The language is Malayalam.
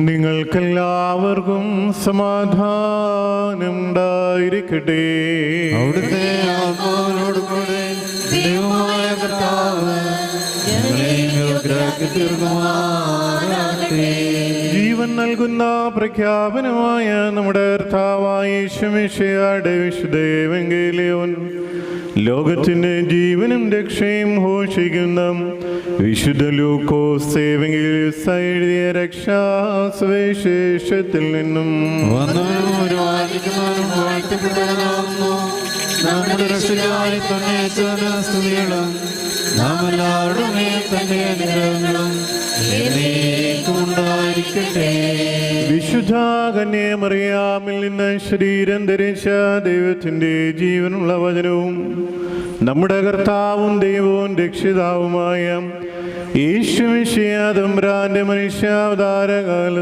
നിങ്ങൾക്കെല്ലാവർക്കും സമാധാനം ഉണ്ടായിരിക്കട്ടെ. അവിടുത്തെ ആത്മാവിനോട് കൂടെ ദൈവമായ കർത്താവ് ഞങ്ങളെയും യോഗ്യരാക്കി തീർക്കുമാറാകട്ടെ. ജീവൻ നൽകുന്ന പ്രഖ്യാപനമായ നമ്മുടെ കർത്താവായ യേശുമിശിഹായുടെ വിശുദ്ധ എവങ്കേലിയോൻ ലോകത്തിന് ജീവനും രക്ഷയും ഘോഷിക്കുന്ന വിശുദ്ധ ലൂക്കോസ് എവങ്കേലിയോസ് എഴുതിയ രക്ഷാസുവിശേഷത്തിൽ നിന്നും വന്നവനും ഒരുവാദിക്കുന്നവനും വാഴ്ത്തപ്പെട്ടവനാകുന്നു നമ്മുടെ രക്ഷകനായ തന്നെ സ്തുതികളും നാം എല്ലാവരുടെ മേൽ തന്റെ അനുഗ്രഹങ്ങളും ഉണ്ടായിരിക്കട്ടെ. വിശുദ്ധ കന്യാമറിയാമിൽ നിന്ന് ശരീരം ധരിച്ച ദൈവത്തിന്റെ ജീവനുള്ള വചനവും നമ്മുടെ കർത്താവും ദൈവവും രക്ഷിതാവുമായ യേശുമിശിഹാ തമ്പുരാന്റെ മനുഷ്യാവതാരകാല